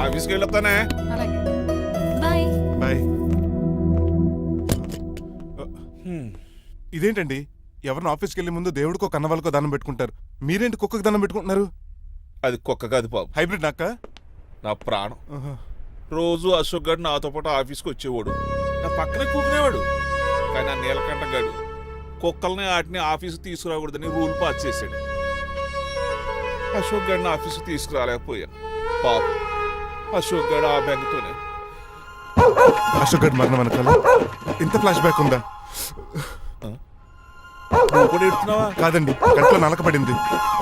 ఆఫీస్కి వెళ్ళొస్తానే. Bye bye. ఇదేంటండి, ఎవరిని ఆఫీస్కి వెళ్ళే ముందు దేవుడికో కన్నవాళ్ళకో దండం పెట్టుకుంటారు, మీరేంటి కుక్కకి దండం పెట్టుకుంటున్నారు? అది కుక్క కాదు బాబు, హైబ్రిడ్ నాక. నా ప్రాణం. రోజు అశోక్ గారు నాతో పాటు ఆఫీస్కి వచ్చేవాడు, నా పక్కనే కూకునేవాడు. కానీ ఆ నీలకంఠ గాడు కుక్కల్ని వాటిని ఆఫీసు తీసుకురాకూడదని రూల్ పాస్ చేశాడు. అశోక్ గారిని ఆఫీసు తీసుకురాలేకపోయాను. పాప అశోక్ గారు ఆ బెంగతోనే. అశోక్ గడ్ మరణం వెనకాల ఇంత ఫ్లాష్ బ్యాక్ ఉందా? నువ్వు కూడా ఎడుతున్నావా? కాదండి, కంట్లో నలకపడింది.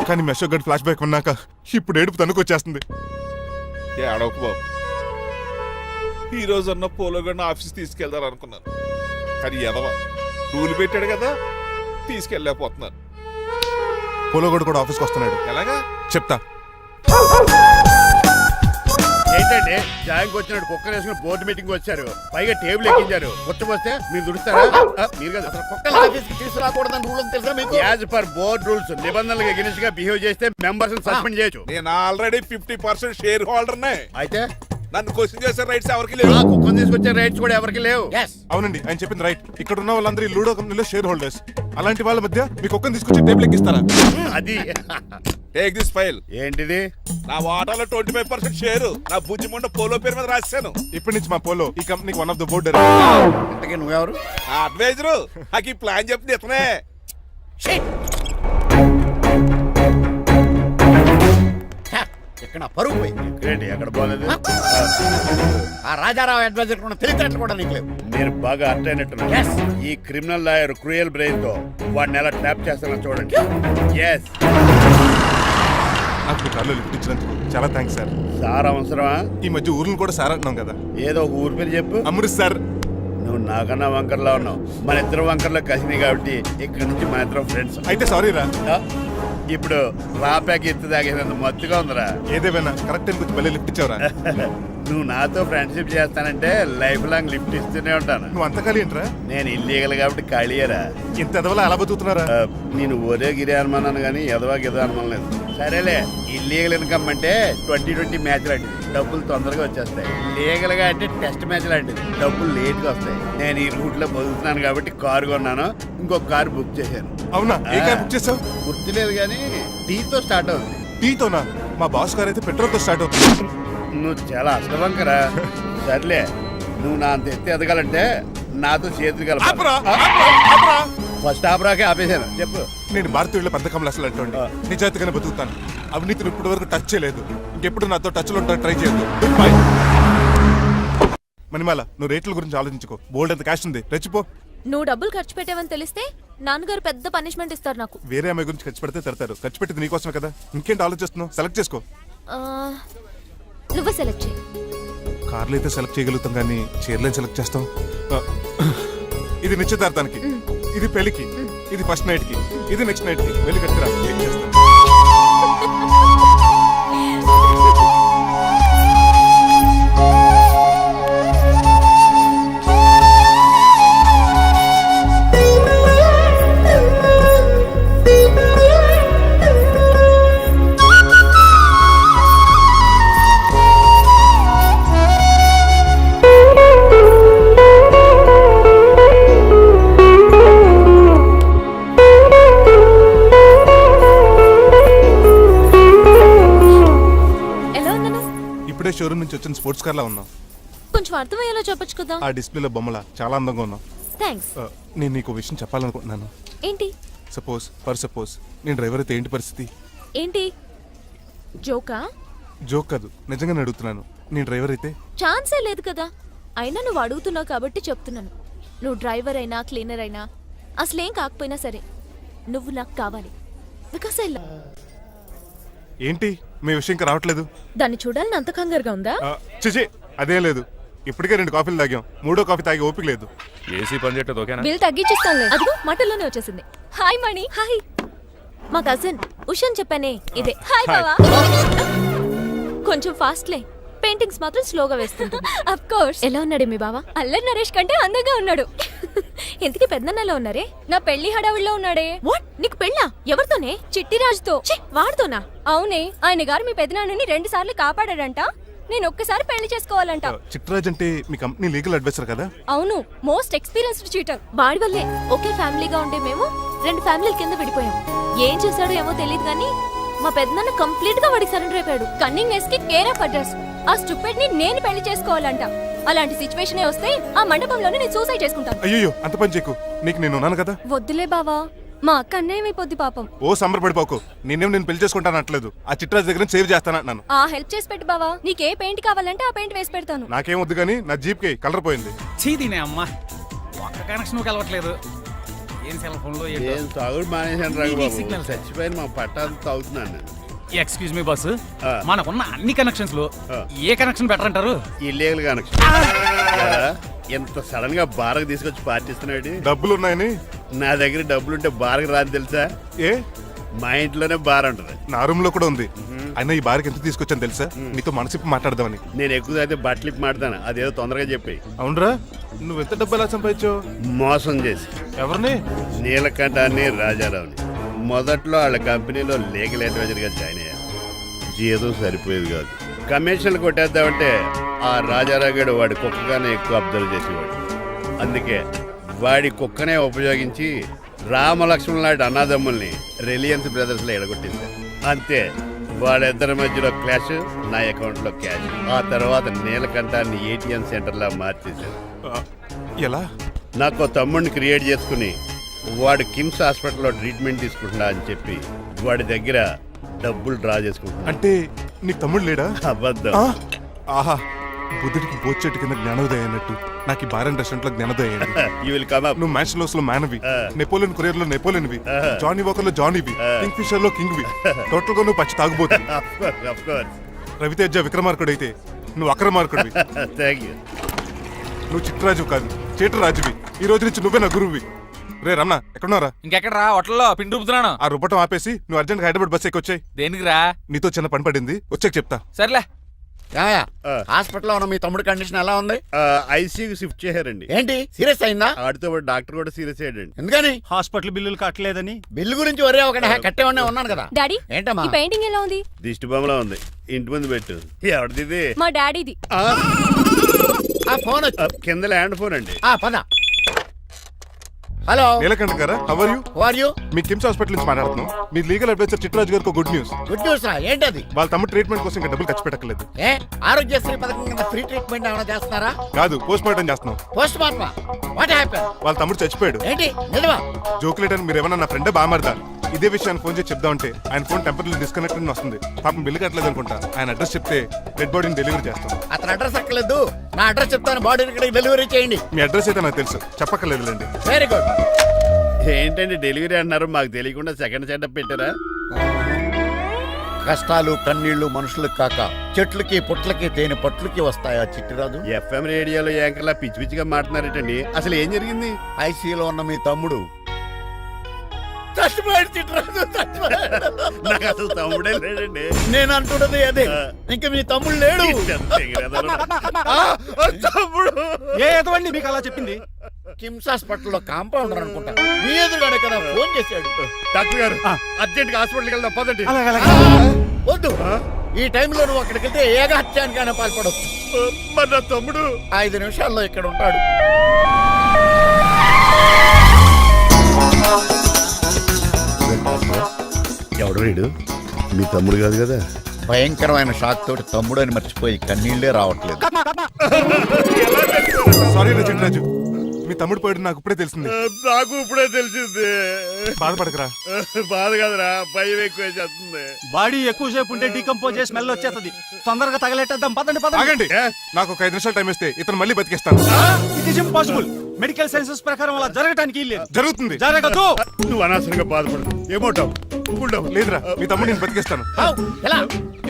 కానీ మీ అశోక్ గడ్ ఫ్లాష్ బ్యాక్ ఉన్నాక ఇప్పుడు ఏడుపు తనుకొచ్చేస్తుంది. ఏడవకు బాబు, ఈ రోజు అన్న పోలో గడిని ఆఫీస్ తీసుకెళ్దాం అనుకున్నాను. కానీ ఎదవ రూల్ పెట్టాడు కదా, తీసుకెళ్ళలేకపోతున్నాను. పోలోగోడు కూడా ఆఫీస్కి వస్తున్నాడు. ఎలాగా చెప్తా. ఏంటంటే జాయింగ్ వచ్చినట్టు కుక్కర్ వేసుకుని బోర్డు మీటింగ్ వచ్చారు, పైగా టేబుల్ ఎక్కించారు. వస్తే మీరు దుడుస్తారా? మీరు కదా కుక్కల ఆఫీస్కి తీసుకురాకూడదని రూల్ తెలుసా మీకు? యాజ్ పర్ బోర్డ్ రూల్స్ నిబంధనలకు ఎగెనిస్ట్ గా బిహేవ్ చేస్తే మెంబర్స్ సస్పెండ్ చేయొచ్చు. నేను ఆల్రెడీ 50% షేర్ హోల్డర్నే. అయితే నన్ను క్వశ్చన్ చేసే రైట్స్ ఎవరికి లేవు. కుక్కను తీసుకొచ్చే రైట్స్ కూడా ఎవరికి లేవు. అవునండి, ఆయన చెప్పింది రైట్. ఇక్కడ ఉన్న వాళ్ళందరూ ఈ లూడో కంపెనీలో షేర్ హోల్డర్స్. అలాంటి వాళ్ళ మధ్య మీకు ఒక్కని తీసుకొచ్చి టేబుల్ ఎక్కిస్తారా? అది టేక్ దిస్ ఫైల్. ఏంటిది? నా వాటాలో 25% షేరు నా బుజ్జిమండ పోలో పేరు మీద రాశాను. ఇప్పటి నుంచి మా పోలో ఈ కంపెనీకి వన్ ఆఫ్ ద బోర్డర్. ఇంతకీ నువ్వెవరు? నా అడ్వైజరు. నాకు ఈ ప్లాన్ చెప్పింది ఇతనే. ఇక్కడ పరుగు పోయి ఏంటి ఎక్కడ పోలేదు? ఆ రాజారావు అడ్వైజర్ కూడా తెలియటట్లు కూడా నీకు లేవు. మీరు బాగా అర్థ అయినట్టున్నారు. ఈ క్రిమినల్ లాయర్ క్రూయల్ బ్రెయిన్ తో వాడిని ఎలా ట్రాప్ చేస్తానో చూడండి. ఎస్, నాకు మీ కార్లో లిఫ్ట్ ఇచ్చినందుకు చాలా థ్యాంక్స్ సార్. సార్ అవసరమా? ఈ మధ్య ఊర్లు కూడా సార్ అంటున్నాం కదా. ఏదో ఒక ఊరి పేరు చెప్పు. అమృత్ సార్. నువ్వు నాకన్నా వంకర్లా ఉన్నావు. మన ఇద్దరు వంకర్లో కలిసినాయి కాబట్టి ఇక్కడ నుంచి మన ఇద్దరం ఫ్రెండ్స్. అయితే సారీ రా. ఇప్పుడు రాపాకి ఎత్తు తాగేదంత మత్తుగా ఉందిరా. ఏదేమైనా కరెక్ట్ టైం కొంచెం మళ్ళీ లిఫ్ట్ ఇచ్చావురా. నువ్వు నాతో ఫ్రెండ్షిప్ చేస్తానంటే లైఫ్ లాంగ్ లిఫ్ట్ ఇస్తూనే ఉంటాను. నువ్వు అంత ఖాళీ ఏంట్రా? నేను ఇల్లీగల్ కాబట్టి ఖాళీయరా. ఇంత ఎదవలా ఎలా బతుకుతున్నారా? నేను ఒరే గిరి అనుమానాను కానీ ఎదవా గిద అనుమానం లేదు. సరేలే, ఇల్లీగల్ ఇన్కమ్ అంటే 2020 మ్యాచ్ లాంటిది, డబ్బులు తొందరగా వచ్చేస్తాయి. లీగల్ గా అంటే టెస్ట్ మ్యాచ్ లాంటిది, డబ్బులు లేట్ గా వస్తాయి. నేను ఈ రూట్ లో బతుకుతున్నాను కాబట్టి కారు కొన్నాను, ఇంకొక కారు బుక్ చేశాను. అవునా? ఏ కార్ బుక్ చేసావు? గుర్తులేదు కానీ టీతో స్టార్ట్ అవుతుంది. టీతోనా? మా బాస్ కార్ అయితే పెట్రోల్ తో స్టార్ట్ అవుతుంది. నువ్వు చాలా అష్టవంకరా. సర్లే, నువ్వు నా అంత ఎత్తి ఎదగాలంటే నాతో చేతులు కలపాలి. ఫస్ట్ ఆపరాకే ఆపేశాను. చెప్పు. నేను భారతీయుల పెద్ద కమలు అసలు అంటోండి. నిజాయితీగానే బతుకుతాను. అవినీతిని ఇప్పటి వరకు టచ్ చేయలేదు. ఇంకెప్పుడు నాతో టచ్ లో ట్రై చేయొద్దు. బాయ్. మణిమాల, నువ్వు రేట్ల గురించి ఆలోచించుకో. బోల్డ్ ఎంత క్యాష్ ఉంది, రెచ్చిపో. నువ్వు డబ్బులు ఖర్చు పెట్టావని తెలిస్తే నాన్నగారు పెద్ద పనిష్మెంట్ ఇస్తారు నాకు. వేరే అమ్మాయి గురించి ఖర్చు పెడితే తిడతారు. ఖర్చు పెట్టింది నీకోసమే కదా. ఇంకేంటి ఆలోచిస్తున్నావు? సెలెక్ట్ చేసుకో. నువ్వు సెలెక్ట్ చేయి. కార్లు అయితే సెలెక్ట్ చేయగలుగుతాం కానీ చీరలేం సెలెక్ట్ చేస్తాం. ఇది నిశ్చితార్థానికి, ఇది పెళ్లికి, ఇది ఫస్ట్ నైట్ కి, ఇది నెక్స్ట్ నైట్ కి. వెళ్ళి కట్టుకురా. షోరూమ్ నుంచి వచ్చిన స్పోర్ట్స్ కార్ లా ఉన్నావు. కొంచెం అర్థమయ్యేలా చెప్పొచ్చు కదా. ఆ డిస్ప్లేలో బొమ్మలా చాలా అందంగా ఉన్నావు. థాంక్స్. నేను నీకు విషయం చెప్పాలనుకుంటున్నాను. ఏంటి? సపోజ్ నేను డ్రైవర్ అయితే ఏంటి పరిస్థితి? ఏంటి జోకా? జోక్ కాదు, నిజంగానే అడుగుతున్నాను. నేను డ్రైవర్ అయితే? ఛాన్సే లేదు కదా. అయినా నువ్వు అడుగుతున్నావు కాబట్టి చెప్తున్నాను. నువ్వు డ్రైవర్ అయినా క్లీనర్ అయినా అసలేం కాకపోయినా సరే నువ్వు నాకు కావాలి. Because I love. ఏంటి మీ విషయం ఇంకా రావట్లేదు? దాన్ని చూడాలని అంత కంగారుగా ఉందా? చిచి, అదేం లేదు. ఇప్పటికే 2 కాఫీలు తాగాం. 3వ కాఫీ తాగి ఓపిక లేదు. ఏసీ పని చేయట్లేదు. ఓకేనా? బిల్ తగ్గించిస్తానులే. అదిగో మాటల్లోనే వచ్చేసింది. హాయ్ మణి. హాయ్. మా కజిన్ ఉషాన్ చెప్పానే ఇదే. హాయ్ బావా. కొంచెం ఫాస్ట్లే, పెయింటింగ్స్ మాత్రం స్లోగా వేస్తుంటుంది. Of course. ఎలా ఉన్నాడు మీ బావ? అల్లరి నరేష్ కంటే అందంగా ఉన్నాడు. ఇంతకీ పెద్దన్నలో ఉన్నారే? నా పెళ్లి హడావుల్లో ఉన్నాడే. వాట్? నీకు పెళ్ళా? ఎవరితోనే? చిట్టిరాజుతో. వాడితోనా? అవునే, ఆయన గారు మీ పెద్దనాన్నని 2 సార్లు కాపాడాడంట. నేను ఒక్కసారి పెళ్లి చేసుకోవాలంట. చిట్రాజ్ అంటే మీ కంపెనీ లీగల్ అడ్వైజర్ కదా? అవును, మోస్ట్ ఎక్స్పీరియన్స్డ్ చీటర్. వాడి వల్లే ఒకే ఫ్యామిలీగా ఉండే మేము 2 ఫ్యామిలీల కింద విడిపోయాం. ఏం చేశాడో ఏమో తెలియదు కానీ మా పెద్దనాన్న కంప్లీట్ గా వాడికి సరెండర్ అయిపోయాడు. కన్నింగ్నెస్ కి కేర్ ఆఫ్ అడ్రస్. ఆ స్టూపిడ్ ని నేను పెళ్లి చేసుకోవాలంట. అలాంటి సిచ్యువేషన్ వస్తే ఆ మండపంలోనే నేను సూసైడ్ చేసుకుంటాను. అయ్యో అంత పని చేయకు, నీకు నేను ఉన్నాను కదా. వద్దులే బావా, మా అక్క అన్యాయమైపోద్ది పాపం. ఓ సంబరపడిపోకు, నేను పెళ్లి చేసుకుంటాను అంటలేదు. ఆ చిట్రాజ్ దగ్గర సేవ్ చేస్తానంటున్నాను. ఆ హెల్ప్ చేసి పెట్టు బావా. నీకే పెయింట్ కావాలంటే ఆ పెయింట్ వేసి పెడతాను. నాకేం వద్దు కానీ నా జీప్ కి కలర్ పోయింది. చీదీనే అమ్మా, ఒక్క కనెక్షన్ కలవట్లేదు. ఏం సెల్ ఫోన్ లో ఏం తాగుడు మానేశాను రా ఇది బాబు. Signal sir. చచ్చిపోయిన మా పట్టాలు తాగుతున్నాను నేను. ఎక్స్క్యూజ్ మీ బస్సు, ఆ. మనకున్న అన్ని కనెక్షన్స్ లో ఆ. ఏ కనెక్షన్ బెటర్ అంటారు? Illegal connection. ఎంత సడన్ గా బారకు తీసుకొచ్చి పార్టీస్తున్నాడు. డబ్బులు ఉన్నాయని. నా దగ్గర డబ్బులుంటే బారకు రాదు తెలుసా? ఏ మా ఇంట్లోనే బార్ ఉంటుంది. నా రూమ్ లో కూడా ఉంది. అయినా ఈ బార్కి ఎంత తీసుకొచ్చాను తెలుసా? నీతో మనసిప్పి మాట్లాడదామని. నేను ఎక్కువ అయితే బట్టలిప్పి మాడతాను. అదేదో తొందరగా చెప్పి. అవునరా, నువ్వు ఎంత డబ్బు ఎలా సంపాదించావు? మోసం చేసి ఎవరిని? నీలకంఠాన్ని రాజారావుని మొదట్లో వాళ్ళ కంపెనీలో లీగల్ అడ్వైజర్గా జాయిన్ అయ్యాను. జీతం సరిపోయేది కాదు. కమిషన్లు కొట్టేద్దామంటే ఆ రాజారావు గడు వాడి కుక్కగానే ఎక్కువ అబ్జర్వ్ చేసేవాడు. అందుకే వాడి కుక్కనే ఉపయోగించి రామలక్ష్మణ్ లాంటి అన్నదమ్ముల్ని రిలయన్స్ బ్రదర్స్లో ఎడగొట్టింది. అంతే, వాళ్ళిద్దరి మధ్యలో క్లాష్, నా అకౌంట్లో క్యాష్. ఆ తర్వాత నీలకంఠాన్ని ఏటీఎం సెంటర్లా మార్చేశాను. ఎలా? నాకు తమ్ముడిని క్రియేట్ చేసుకుని వాడు కిమ్స్ హాస్పిటల్లో ట్రీట్మెంట్ తీసుకుంటున్నా అని చెప్పి వాడి దగ్గర డబ్బులు డ్రా చేసుకుంటున్నా. అంటే నీకు తమ్ముడు లేడా? అబద్ధం. ఆ? ఆహా, బుద్ధుడికి బోచెట్టు కింద జ్ఞానోదయం అన్నట్టు నాకు ఈ బార్ అండ్ రెస్టారెంట్ లో జ్ఞానోదయం అయింది. You will come up. నువ్వు మ్యాన్ లో మ్యాన్వి, నెపోలియన్ కొరియర్ లో నెపోలియన్వి, Ah. జానీ వాకర్ లో జానీవి, కింగ్ ఫిషర్ లో కింగ్వి. టోటల్ గా నువ్వు పచ్చి తాగుబోతుంది. Of course. రవితేజ విక్రమార్కుడు అయితే నువ్వు అక్రమార్కుడివి. Thank you. నువ్వు చిట్రాజు కాదు, చీటరాజువి. ఈ రోజు నుంచి నువ్వే నా గురువువి. రే రమణ, ఎక్కడున్నారా? ఇంకెక్కడ రా, హోటల్లో పిండి రూపుతున్నాను. ఆ రుబ్బటం ఆపేసి నువ్వు అర్జెంట్ హైదరాబాద్ బస్ ఎక్కొచ్చాయి. దేనికి రా? నీతో చిన్న పని పడింది, వచ్చాక చెప్తా. సర్లే. హాస్పిటల్లో ఉన్న మీ తమ్ముడు కండిషన్ ఎలా ఉంది? ఐసీయూకి షిఫ్ట్ చేశారండి. ఏంటి సీరియస్ అయిందా? ఆడితో పాటు డాక్టర్ కూడా సీరియస్ అయ్యాడండి. ఎందుకని? హాస్పిటల్ బిల్లులు కట్టలేదని. బిల్లు గురించి ఒరే ఒకటి కట్టేవాడినే ఉన్నాను కదా. డాడీ, ఏంటమ్మా? ఈ పెయింటింగ్ ఎలా ఉంది? దిష్టి బొమ్మలా ఉంది. ఇంటి ముందు పెట్టు. ఎవరిది ఇది? మా డాడీది. ఆ ఫోన్ వచ్చి కింద ల్యాండ్ ఫోన్ అండి. పద. హలో, నీలకంఠ గారా, how are you? Who are you? మీ కిమ్స్ హాస్పిటల్ నుంచి మాట్లాడుతున్నాం. మీ లీగల్ అడ్వైజర్ చిట్రాజు గారికి గుడ్ న్యూస్. గుడ్ న్యూస్ రా. ఏంటది? వాళ్ళ తమ్ముడు ట్రీట్మెంట్ కోసం ఇంకా డబ్బులు ఖర్చు పెట్టలేదు. ఏ ఆరోగ్యశ్రీ పథకం కింద ఫ్రీ ట్రీట్మెంట్ ఏమైనా చేస్తున్నారా? కాదు, పోస్ట్ మార్టం చేస్తున్నాం. పోస్ట్ మార్టమా? What happen? వాళ్ళ తమ్ముడు చచ్చిపోయాడు. ఏంటి నిజమా? జోకులేటని మీరు ఏమన్నా నా ఫ్రెండ్ బామర్దా? ఇదే విషయాన్ని ఫోన్ చేసి చెప్దామంటే ఆయన ఫోన్ టెంపరీ డిస్కనెక్ట్ అని వస్తుంది. పాపం బిల్లు కట్టలేదు అనుకుంటా. ఆయన అడ్రస్ చెప్తే డెడ్ బాడీని డెలివరీ చేస్తాం. అతను అడ్రస్ అక్కర్లేదు, నా అడ్రస్ చెప్తాను. బాడీని ఇక్కడికి డెలివరీ చేయండి. మీ అడ్రస్ అయితే నాకు తెలుసు, చెప్పక్కర్లేదులేండి. Very good. ఏంటండి డెలివరీ అన్నారు, మాకు తెలియకుండా సెకండ్ సెటప్ పెట్టారా? కష్టాలు కన్నీళ్లు మనుషులకు కాక చెట్లకి పుట్లకి తేనె పట్లకి వస్తాయా చిట్టిరాజు? ఎఫ్ఎం రేడియోలో యాంకర్లా పిచ్చి పిచ్చిగా మాట్లాడారేటండి. అసలు ఏం జరిగింది? ఐసీయూలో ఉన్న మీ తమ్ముడు చచ్చిపోయాడు చిట్టిరాజు, చచ్చిపోయాడు. నాకు అసలు తమ్ముడే లేడండి. నేను అంటున్నది అదే. ఇంకా మీ తమ్ముడు లేడు. తమ్ముడు ఏ ఎదవండి మీకు అలా చెప్పింది? కిమ్స్ హాస్పిటల్లో కాంపౌండర్ అనుకుంటా. మీ ఎదురుగానే కదా ఫోన్ చేశాడు. డాక్టర్ గారు అర్జెంట్ గా హాస్పిటల్కి వెళ్దాం పదండి. వద్దు, ఈ టైంలో నువ్వు అక్కడికి వెళ్తే ఏకహత్యానికైనా పాల్పడవచ్చు. మరి నా తమ్ముడు 5 నిమిషాల్లో ఇక్కడ ఉంటాడు. ఎవడు వీడు? మీ తమ్ముడు కాదు కదా? భయంకరమైన షాక్ తోటి తమ్ముడు అని మర్చిపోయి కన్నీళ్లే రావట్లేదు. సారీ రా చిట్రాజు, మీ తమ్ముడు పోయాడు నాకు ఇప్పుడే తెలిసింది. నాకు ఇప్పుడే తెలిసింది. బాధపడకరా. బాధ కాదురా, భయం ఎక్కువ చేస్తుంది. బాడీ ఎక్కువసేపు ఉంటే డీకంపోజ్ చేసి స్మెల్ వచ్చేస్తుంది. తొందరగా తగలెట్టేద్దాం, పదండి పదండి. ఆగండి, నాకు ఒక 5 నిమిషాలు టైం ఇస్తే ఇతను మళ్ళీ బతికేస్తాను. It is impossible. Medical sciences ప్రకారం అలా జరగటానికి లేదు. జరుగుతుంది. జరగదు. నువ్వు అనవసరంగా బాధపడు. ఏమోటావు? లేదురా, మీ తమ్ముడు నేను బతికేస్తాను. ఎలా?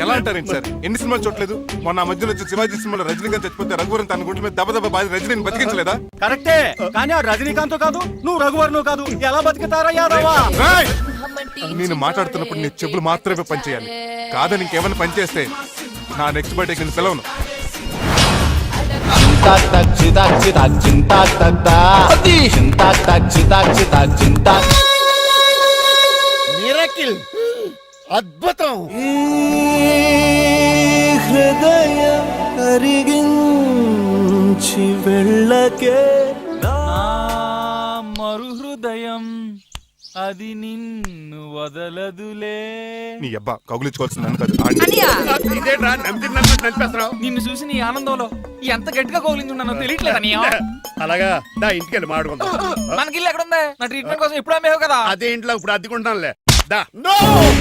ఎలా అంటారేంటి సార్? ఎన్ని సినిమాలు చూడలేదు? మొన్న ఆ మధ్యలో వచ్చి శివాజీ సినిమాలో రజనీకాంత్ చచ్చిపోతే రఘువరన్ తన గుండె మీద దెబ్బ బాధ రజనీని బతికించలేదా? కరెక్టే, కానీ ఆ రజనీకాంత్ కాదు, నువ్వు రఘువర్ను కాదు. ఎలా బతుకుతారా యాదవా? రాయ్! నేను మాట్లాడుతున్నప్పుడు నీ చెప్పులు మాత్రమే పనిచేయాలి. కాదని ఇంకేమైనా పనిచేస్తే నా నెక్స్ట్ బర్త్డేకి నేను పిలవను. మిరకిల్, అద్భుతం. హృదయం కరిగించి వెళ్ళకే మరు హృదయం అది నిన్ను వదలదులే. నీ అబ్బా కౌగులించుకోవాల్సింది నన్ను కాదు ఆడిని. ఇదేట్రా నడిపేస్తున్నావు? నిన్ను చూసి నీ ఆనందంలో ఎంత గట్టిగా కౌలించున్నానో తెలియట్లేదు అన్నయ్య. అలాగా దా ఇంటికి వెళ్ళి మాడుకుందాం. మనకి ఇల్లు ఎక్కడ ఉంది? నా ట్రీట్మెంట్ కోసం ఎప్పుడు అమ్మేవు కదా. అదే ఇంట్లో ఇప్పుడు అద్దెకుంటానులే. దా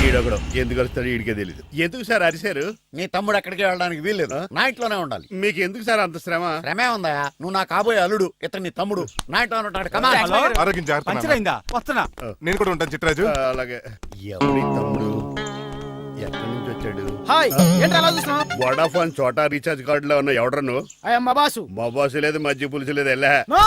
ఈడొకడు ఎందుకు వస్తాడు ఈడికే తెలియదు. ఎందుకు సార్ అరిశారు? నీ తమ్ముడు ఎక్కడికి వెళ్ళడానికి వీల్లేదు, నా ఇంట్లోనే ఉండాలి. మీకు ఎందుకు సార్ అంత శ్రమ? శ్రమే ఉందా? నువ్వు నా కాబోయే అల్లుడు, ఇతను నీ తమ్ముడు, నా ఇంట్లో ఉంటాడు. కమా ఆరోగ్యం జాగ్రత్త నాన్న. పంచరైందా? వస్తున్నా. నేను కూడా ఉంటాను చిట్రాజు. అలాగే. ఎవరి తమ్ముడు ఎక్కడి నుంచి వచ్చాడు? హాయ్, ఏంటి అలా చూస్తున్నావు? వడాఫోన్ చోటా రీఛార్జ్ కార్డులో ఉన్న ఎవడరా నువ్వు? అయ్యమ్మ బాసు. మా బాసు లేదు, మజ్జి పులుసు లేదు. వెళ్ళా నో!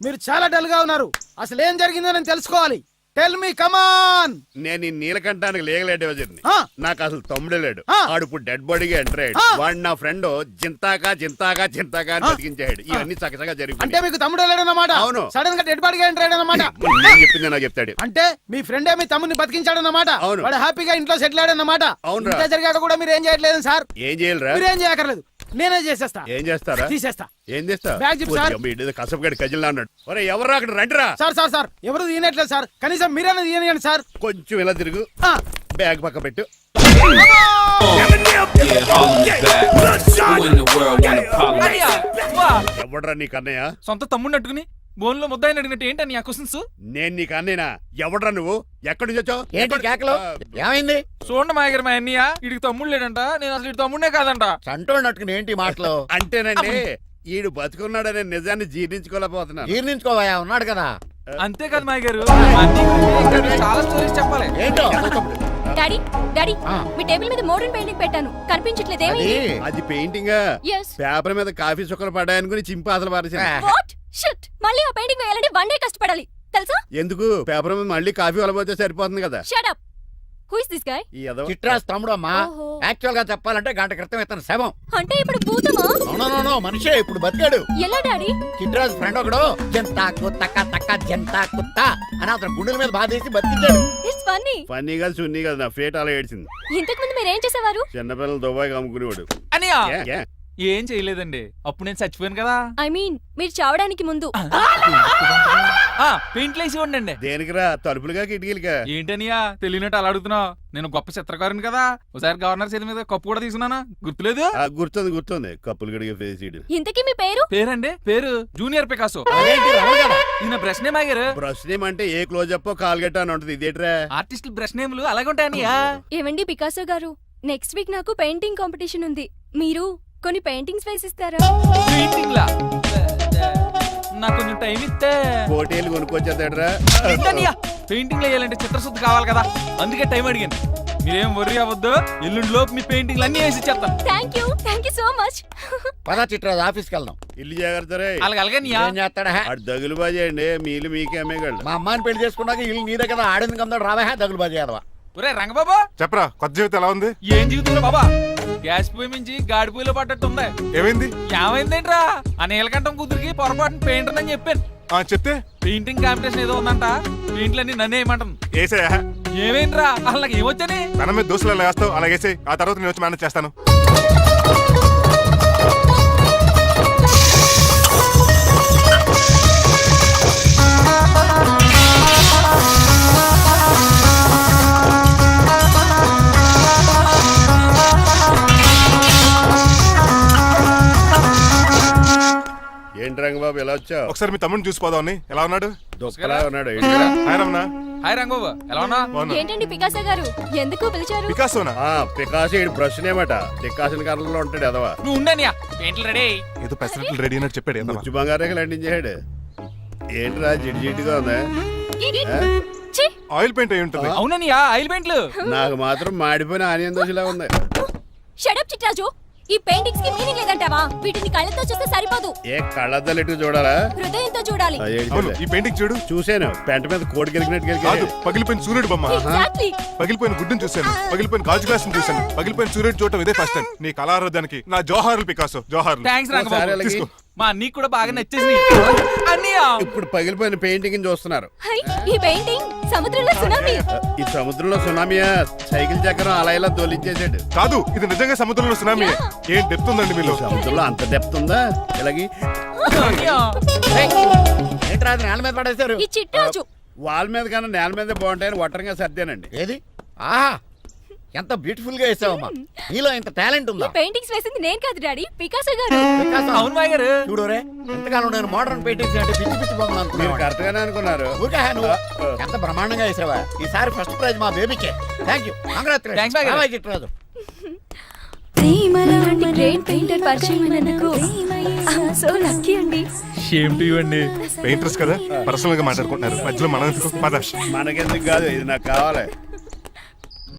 మీరు చాలా డల్ గా ఉన్నారు. అసలు ఏం జరిగిందో నేను తెలుసుకోవాలి. టెల్ మీ కమాన్. నేను ఈ నీలకంఠానికి లీగల్ అడ్వైజర్ని. ఆ. నాకు అసలు తమ్ముడే లేడు. ఆ. ఆడు ఇప్పుడు డెడ్ బాడీగా ఎంటర్ అయ్యాడు. ఆ. వాడు నా ఫ్రెండ్ జింతాకా జింతాకా జింతాకా అని బతికించాడు. ఇవన్నీ చక్కగా అంటే జరిగింది. మీకు తమ్ముడు లేడన్నమాట. అవును. సడన్ గా డెడ్ బాడీగా ఎంటర్ అయ్యాడన్నమాట. నేను చెప్పింది నాకు చెప్తాడు. అంటే మీ ఫ్రెండే మీ తమ్ముని బతికించాడన్నమాట. అవును. వాడు హ్యాపీగా ఇంట్లో సెటిల్ అయ్యాడన్నమాట. అవునురా. ఇంత జరిగాక కూడా మీరు ఏం చేయట్లేదు సార్. ఏం చేయాలిరా? మీరేం చేయక్కర్లేదు, నేనే చేసేస్తా. ఏం చేస్తారా? తీసేస్తా. ఏం చేస్తా? బ్యాగ్ చెప్పు సార్. కసపగడి కజిల్లా అన్నాడు. ఒరే ఎవరు అక్కడ రండిరా. సార్ సార్ సార్ ఎవరు తీయనట్లేదు సార్. కనీసం మీరైనా తీయనియండి సార్. కొంచెం ఇలా తిరుగు. ఆ. బ్యాగ్ పక్క పెట్టు. అన్నయ్య, వా. ఎవడ్రా నీకు అన్నయ్య? సొంత తమ్ముడిని అట్టుకుని బోన్లో ముద్దాయిని అడిగినట్టు ఏంటని ఆ క్వశ్చన్స్? నేను నీకు అన్నయ్యనా? ఎవడ్రా నువ్వు? ఎక్కడి నుంచి వచ్చావు? ఏంటి కేకలు? ఏమైంది? చూడండి మా దగ్గర మా అన్నయ్య ఇడికి తమ్ముడు లేడంట. నేను అసలు ఇటు తమ్ముడే కాదంట. చంటోడు నట్టుకుని ఏంటి మాటలు? అంటేనండి ఈడు బతుకున్నాడనే నిజాన్ని జీర్ణించుకోలేకపోతున్నాను. జీర్ణించుకోవయా, ఉన్నాడు కదా. అంతేకాదు మా గారు, మా అన్నయ్య గురించి ఇంకా చాలా స్టోరీస్ చెప్పాలి. ఏంటో డాడీ డాడీ ఆ. మీ టేబుల్ మీద మోడర్న్ పెయింటింగ్ పెట్టాను, కనిపించట్లేదు. అది ఏమైంది? అది పెయింటింగ్. ఎస్. పేపర్ మీద కాఫీ చుక్కలు పడ్డాయనుకుని చింపి అసలు పారేసాను. What shit. మళ్ళీ ఆ పెయింటింగ్ వేయాలంటే 1 డే కష్టపడాలి తెలుసా? ఎందుకు? పేపర్ మీద మళ్ళీ కాఫీ వలపోతే సరిపోతుంది కదా. Shut up. Who is this guy? ఈ ఎదవ. చిట్రాజ్ తమ్ముడు అమ్మా. ఓహో. యాక్చువల్ గా చెప్పాలంటే గంట క్రితం ఇతను శవం. అంటే ఇప్పుడు భూతమా? నో మనిషే ఇప్పుడు బతికాడు. ఎలా డాడీ? చిట్రాజ్ ఫ్రెండ్ ఒకడు జంతా కుత్తక తక్క జంతా కుత్త అని అతను గుండెల మీద బాధేసి బతికించాడు. It's funny. ఫన్నీగా సున్నీ కదా. నా ఫేట్ అలా ఏడ్చింది. ఇంతకు ముందు మీరు ఏం చేసేవారు? చిన్నపిల్లలు దుబాయ్ అమ్ముకునేవాడు. అన్నయ్య ఏ, ఏ? ఏం చేయలేదండి, అప్పుడు నేను చచ్చిపోయాను కదా. ఐ మీన్ మీరు చావడానికి ముందు. పెయింట్లు వేసి ఉండండి. దేనికిరా? తలుపులుగా కిటికీలుగా? ఏంటనియా తెలియనట్టు అలా అడుగుతున్నావు? నేను గొప్ప చిత్రకారుని కదా. ఒకసారి గవర్నర్ చేతి మీద కప్పు కూడా తీసుకున్నానా, గుర్తులేదు? గుర్తుంది. కప్పులు గడిగే ఫేస్ ఇడు. ఇంతకీ మీ పేరు? పేరండి, పేరు జూనియర్ పికాసో. అదేంటి రమగారు? ఈయన బ్రష్ నేమ్ ఆగారు. బ్రష్ నేమ్ అంటే ఏ క్లోజ్ అప్ కాల్గట్ట అని ఉంటది. ఇదేట్రా? ఆర్టిస్టులు బ్రష్ నేమ్లు అలాగే ఉంటాయనియా. ఏవండి పికాసో గారు, నెక్స్ట్ వీక్ నాకు పెయింటింగ్ కాంపిటీషన్ ఉంది. మీరు కొన్ని పెయింటింగ్స్ వేసిస్తారా? పెయింటింగ్ లా నాకు కొంచెం టైం ఇస్తే. కోటేలు కొనుక్కొచ్చేదేట్రా? పెయింటింగ్ వేయాలంటే చిత్రశుద్ధి కావాలి కదా, అందుకే టైం అడిగాను. మీరేం వర్రీ అవ్వద్దు, ఎల్లుండి లోపు మీ పెయింటింగ్లు అన్ని వేసి ఇచ్చేస్తాను. Thank you so much. పద చిట్రాజ్ ఆఫీస్కి వెళ్దాం. ఇల్లు జాగ్రత్త రే. అలాగనియా ఏం చేస్తాడా? అటు దగులు బాజేయండి. మీలు మీకే అమ్మేగాళ్ళు. మా అమ్మాయిని పెళ్లి చేసుకున్నాక ఇల్లు నీదే కదా, ఆడింది కదా, రావా దగులు బాజీ అదవా. ఒరే రంగబాబా, చెప్పరా కొత్త జీవితం ఎలా ఉంది? ఏం జీవితంలో బాబా, గ్యాస్ పొయ్యి మించి గాడి పొయ్యిలో పడ్డట్టు ఉంది. ఏమైంది? ఏమైందేంట్రా? ఆ నీలకంఠం కూతురికి పొరపాటున పెయింటర్ అని చెప్పాను. చెప్తే పెయింటింగ్ కాంపిటీషన్ ఏదో ఉందంట, పెయింట్లన్నీ నన్నే ఏమంటాను. ఏసేయా. ఏమైందిరా? అసలు నాకు ఏమొచ్చని? తన మీద దోస్తులు ఎలా వేస్తావు అలాగేసే. ఆ తర్వాత నేను వచ్చి మేనేజ్ చేస్తాను. ఏంటి రంగబాబు ఎలా వచ్చావు? ఒకసారి మీ తమ్ముడిని చూసిపోదామని. ఎలా ఉన్నాడు? దొక్కలా ఉన్నాడు. హాయ్ రమణ. హాయ్ రంగబాబు, ఎలా ఉన్నా? బాగున్నా. ఏంటండి పికాసో గారు, ఎందుకు పిలిచారు? పికాసోనా? పికాసి బ్రష్ నేమట. డికాషన్ కర్రలో ఉంటాడు ఎదవా. నువ్వు ఉండనియా, పెయింట్లు రెడీ. ఏదో పెసరట్లు రెడీ అయినట్టు చెప్పాడు. ఏదో ముచ్చు బంగారే లండించాడు. ఏంట్రా జిడ్జిడ్డుగా ఉందా? ఛీ! ఆయిల్ పెయింట్ అయి ఉంటుంది. అవుననియా, ఆయిల్ పెయింట్లు. నాకు మాత్రం మాడిపోయిన ఆనియన్ దోశలా ఉంది. Shut up Chitraju. ఈ పెయింటింగ్స్ కి మీనింగ్ లేదంటావా? వీటిని కళ్ళతో చూస్తే సరిపోదు, ఏ కళ్ళద్దలు చూడాలా? హృదయంతో చూడాలి. అవును, ఈ పెయింటింగ్ చూడు. చూసాను. పెంట మీద కోడి గెలిగినట్టు కాదు, గెలిగాడు. పగిలిపోయిన సూర్యుడు బొమ్మ. ఎగ్జాక్ట్లీ. పగిలిపోయిన గుడ్డును చూశాను. పగిలిపోయిన గాజు గ్లాసును చూశాను. పగిలిపోయిన సూర్యుడు చూడటం ఇదే ఫస్ట్ టైం. నీ కళారోధానికి నా జోహార్లు పికాసో, జోహార్లు. థ్యాంక్స్ ఒకసారి రంగబాబు. అలాగే. తీసుకో. మా అన్నీకి కూడా బాగా నచ్చేసింది అన్నయ్య. ఇప్పుడు పగిలిపోయిన పెయింటింగ్ చూస్తున్నారు. హై, ఈ పెయింటింగ్ సముద్రంలో సునామీ. ఈ సముద్రంలో సునామీయా సైకిల్ చక్రం అలా ఇలా తోలించేసాడు. కాదు ఇది నిజంగా సముద్రంలో సునామీ. ఏం డెప్త్ ఉందండి మీలో? సముద్రంలో అంత డెప్త్ ఉందా? ఇలాగి ఏంట్రా అది నేల మీద పడేశారు? ఈ చిట్టాజు వాల్ మీద కన్నా నేల మీద బాగుంటాయని ఒట్టరంగా సర్దానండి. ఏది? ఆహా ఎంత బ్యూటిఫుల్ గా వేసావమ్మా. నీలో ఇంత టాలెంట్ ఈ ఉందా? పెయింటింగ్స్ వేసింది నేను కాదు డాడీ, పికాసో గారు. వికాసం. అవును మాయ గారు. చూడురే ఎంతకాలం నేను మోడర్న్ పెయింటింగ్స్ అంటే పిచ్చి పిచ్చి బొమ్మలు మీరు అనుకున్నాను. కరెక్ట్ గానే అనుకున్నారు. ఊరికే నువ్వు ఎంత బ్రహ్మాండంగా వేసావా. ఈసారి ఫస్ట్ ప్రైజ్ మా బేబీకే. థ్యాంక్ యూ, Thanks, బాయ్ గారు. చిట్రాజు. ఇలాంటి గ్రేట్ పెయింటర్ పరిచయం అయినందుకు సో లక్కీ అండి. షేమ్ టు యు అండి. పెయింటర్స్ కదా పర్సనల్ గా మాట్లాడుకుంటున్నారు. మధ్యలో మనం ఎందుకు? పద. మనకెందుకు కాదు, ఇది నాకు కావాలి.